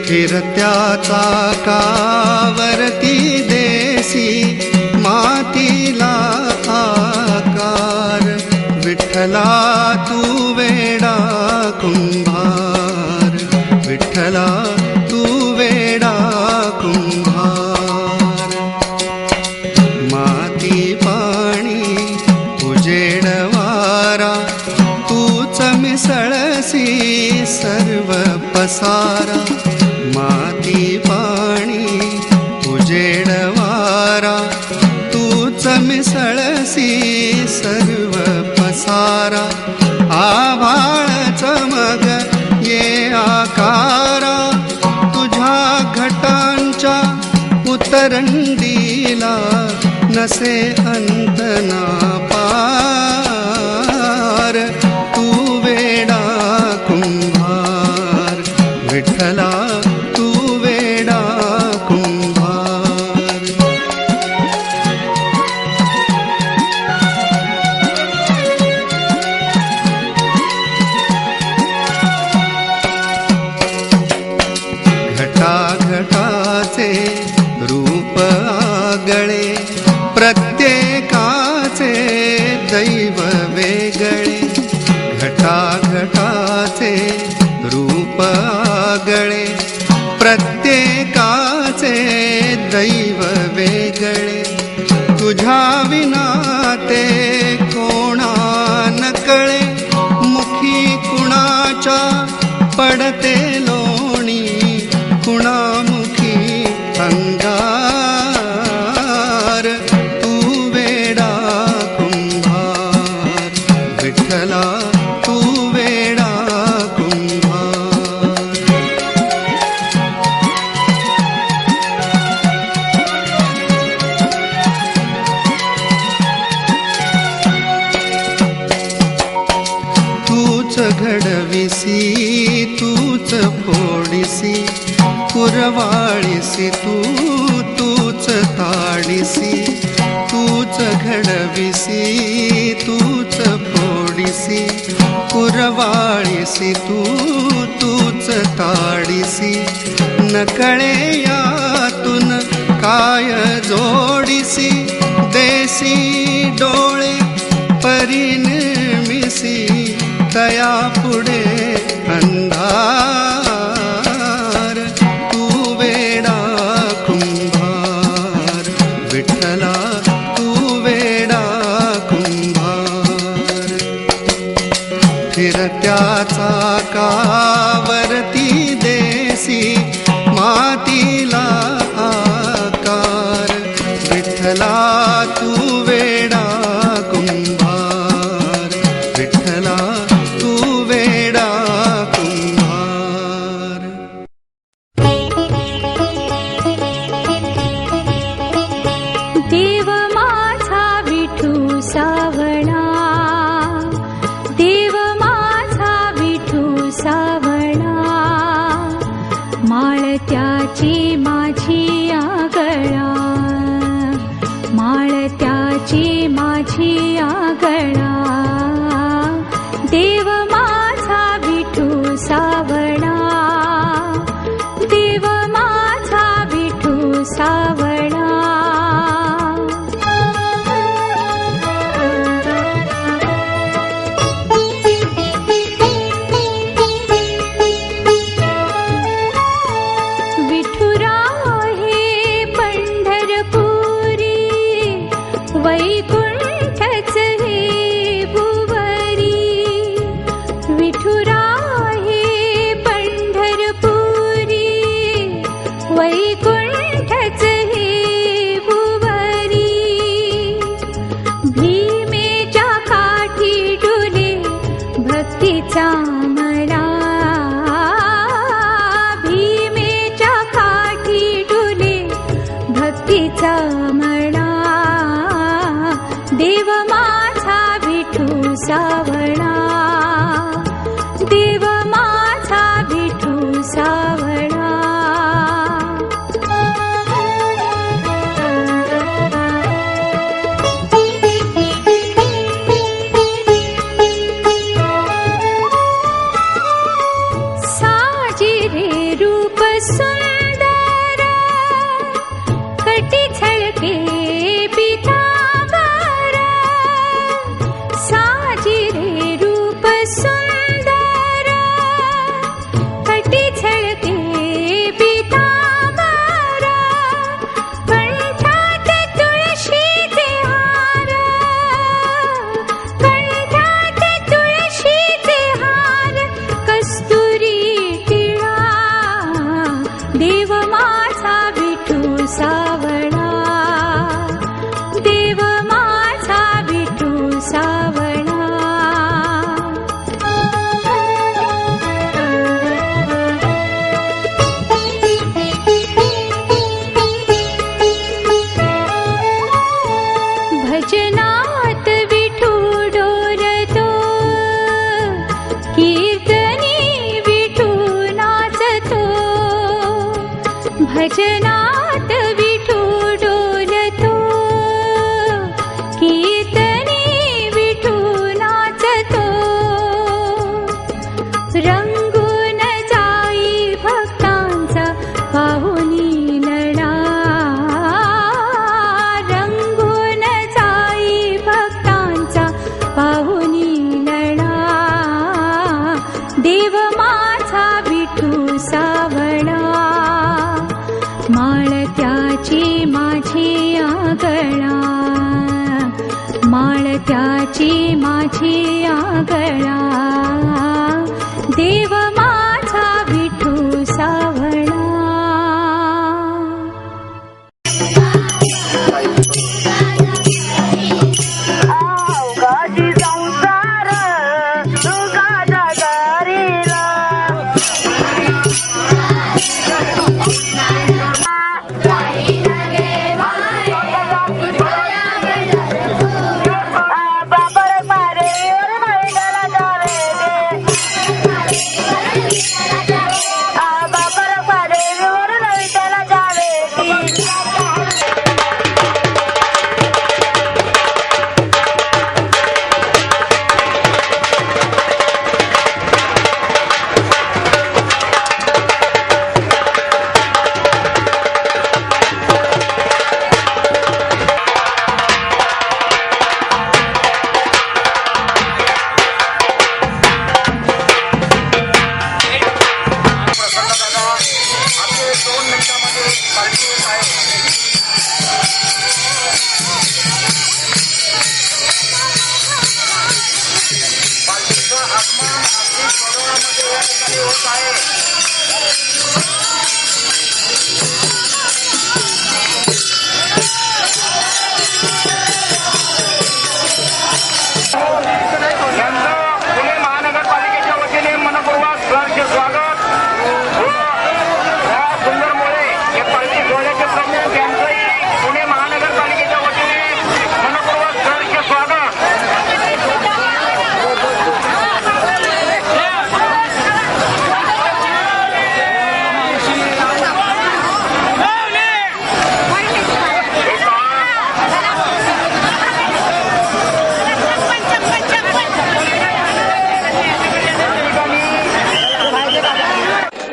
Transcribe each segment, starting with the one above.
फिरत्या चाकावरती देसी मातीला आकार, विठ्ठला तू वेडा कुंभार, विठ्ठला तू वेडा कुंभार. माती पाणी उजेड वारा तूच मिसळसी सर्व पसारा. माती पाणी उजेड वारा तूच मिसळसी सर्व पसारा. आभाळ चमक ये आकारा तुझ्या घटांच्या उतरंडीला नसे अंत ना पार. तू वेडा कुंभार, विठ्ठला तू वेडा कुंभार. घटाघटाचे रूप आगळे, प्रत्येकाचे दैव वेगळे. घटाघटाचे रूप आगळे, प्रत्येकाचे दैव वेगळे. तुझ्या विना ते कोणा नकळे, मुखी कुणाच्या पडते लोणी, कुणामुखी अंगार. तू वेडा कुंभार, विठ्ठला तू वेडा कुंभार. तूच घडविसी तूच फोडिसी, कुरवाळीसी तूच ताडिसी. तूच घडविसी तूच फोडिसी, कुरवाळीसी तूच ताडिसी. नकळे यातून काय जोडिसी, देसी डोळे परिनिर्मिसी, तया पुढे अंधार. तू वेडा कुंभार, विठ्ठला तू वेडा कुंभार. फिरत्या चाकावरती देसी मातीला आकार, विठ्ठला तू वेडा कुंभार, विठ्ठला तू वेडा कुंभार. देव माझा विठू सावळा, देव माझा विठू सावळा. माळत्याची माझी आगळा, माळत्याची माझी आगळा. देव माझा विठू सावळा, देव माझा विठू सावळा. विठुराहे पंढरपुरी, वैकुंठच हे भुवरी. विठुराहे पंढरपुरी, वैकुंठच हे भुवरी. भीमेच्या काठी डुले भक्तीचा मळा, भीमेच्या काठी डुले भक्तीचा मळा. देव माझा विठू सावळा, देव माझा विठू सावळा. भजनात विठू डोलतो, कीर्तनी विठू नाचतो. भजनात विठू डोलतो, कीर्तनी विठू नाचतो. रंगून जाई भक्तांचा पाहुणी लढा, रंगून जाई भक्तांचा पाहुणी लढा. देव माझा विठू सावळा, माळ त्याची माझी आगळा, माळ त्याची माझी आगळा. देव माझा विठू सावळा. अवघाची संसार सुखाचा करीला. बापर मारे मैदाला जावे दे. बापर मारे मैदाला जावे दे. पुणे महानगरपालिकेच्या वतीने मनपूर्वक सहर्ष स्वागत व सुंदरमुळे हे पालखी सोहळ्याचे प्रमुख यांचंही पुणे महानगरपालिकेच्या वतीने मनपूर्वक सहर्ष स्वागत.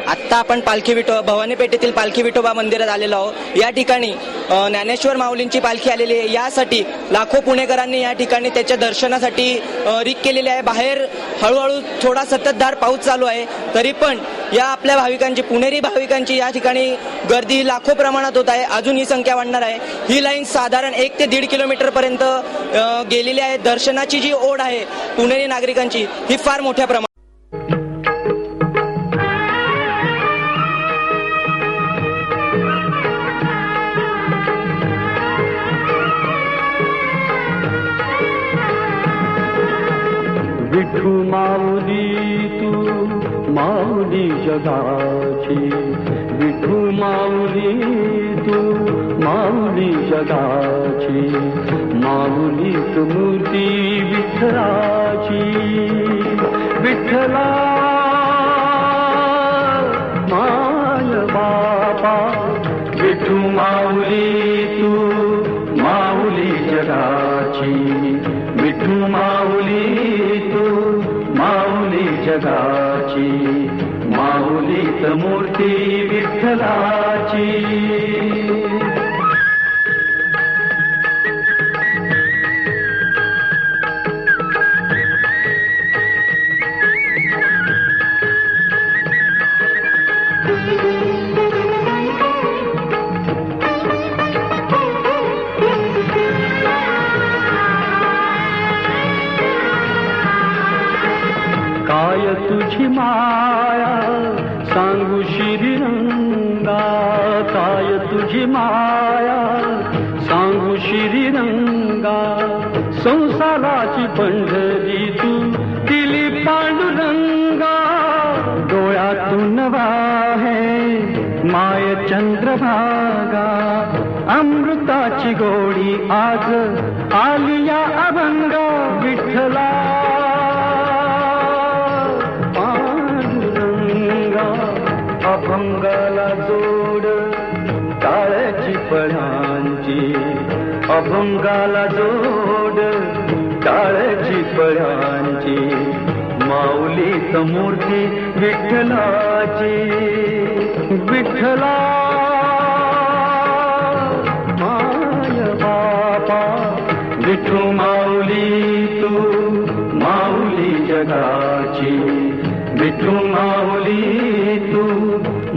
आत्ता आपण पालखी भवानी पेठेतील पालखी विठोबा मंदिरात आलेलो आहोत. या ठिकाणी ज्ञानेश्वर माऊलींची पालखी आलेली आहे. यासाठी लाखो पुणेकरांनी या ठिकाणी त्याच्या दर्शनासाठी रीक केलेली आहे. बाहेर हळूहळू थोडा संततधार पाऊस चालू आहे, तरी पण या आपल्या भाविकांची, पुणेरी भाविकांची या ठिकाणी गर्दी ही लाखो प्रमाणात होत आहे. अजून ही संख्या वाढणार आहे. ही लाईन साधारण 1 ते 1.5 किलोमीटर पर्यंत गेलेली आहे. दर्शनाची जी ओढ आहे पुणेरी नागरिकांची ही फार मोठ्या प्रमाणात. विठू माऊली तू माऊली जगाची, विठू माऊली तू माऊली जगाची. माऊलीच मूर्ती विठ्ठलाची, विठ्ठला माय बापा. विठू माऊली तू माऊली जगाची, विठू माऊली तू माऊली जगाची. माऊलीत मूर्ती विठ्ठलाची. काय तुझी माया सांगू श्रीरंगा, काय तुझी माया सांगू श्रीरंगा. संसाराची पंढरी तू दिली पांडुरंगा. डोळ्यातून वाहे माय चंद्रभागा, अमृताची गोडी आज आली या अभंग विठ्ठला पांडुरंगा अभंगाला जोड टाळ्याची पळांची अभंगाला जोड टाळ्याची पळांची माऊलीत मूर्ती विठ्ठलाची विठ्ठला माय बापा विठू माऊली तू माऊली जगाची विठू माऊली तू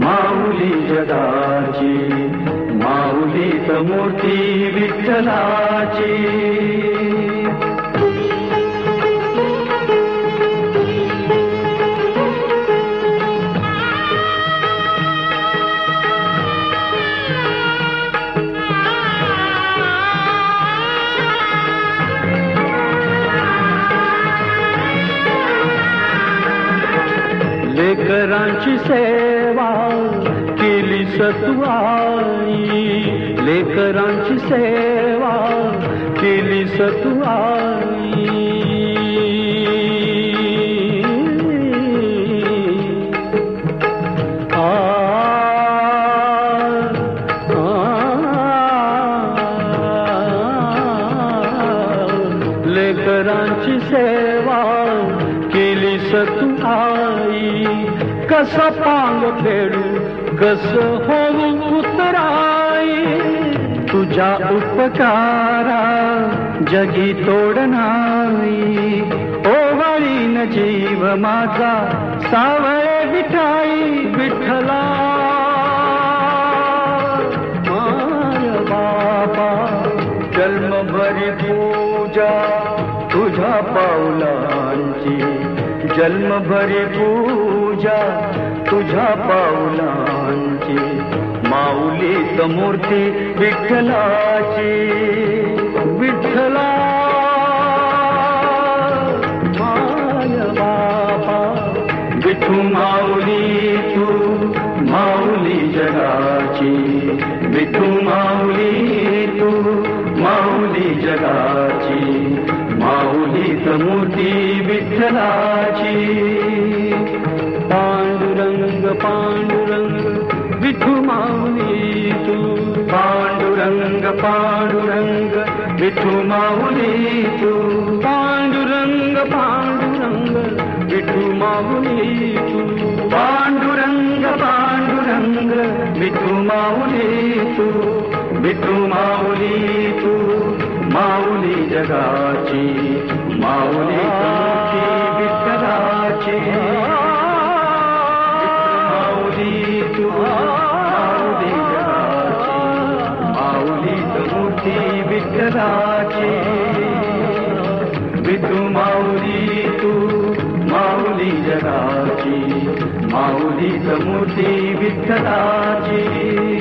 माऊली जगाची माऊलीत मूर्ती विठ्ठलाची लेकरांची सेवा केली सतुआई लेकरांची सेवा केली सतुआई लेकरांची सेवा केली सतुआई कस पांग फेडू कस होऊ उतराई तुझ्या उपकारा जगी तोड नाही ओवाळीन जीव माझा सावळे विठाई विठ्ठला माय बाबा जन्मभरी पूजा तुझ्या पावलांची जन्मभरी पूजा तुझ्या पावलांची माऊलीत मूर्ती विठ्ठलाची विठ्ठला माय बापा विठू माऊली तू माऊली जगाची विठू माऊली तू माऊली जगाची माऊलीत मूर्ती विठ्ठलाची पांडुरंग पांडुरंग विठू माऊली तू पांडुरंग पांडुरंग विठू माऊली तू पांडुरंग पांडुरंग विठू माऊली तू पांडुरंग पांडुरंग विठू माऊली तू विठू माऊली तू माऊली जगाची माऊली मूर्ती विठ्ठलाची माऊली तू माऊली जगाची माऊली मूर्ती विठ्ठलाची विठू माऊली तू माऊली जगाची माऊली मूर्ती विठ्ठलाची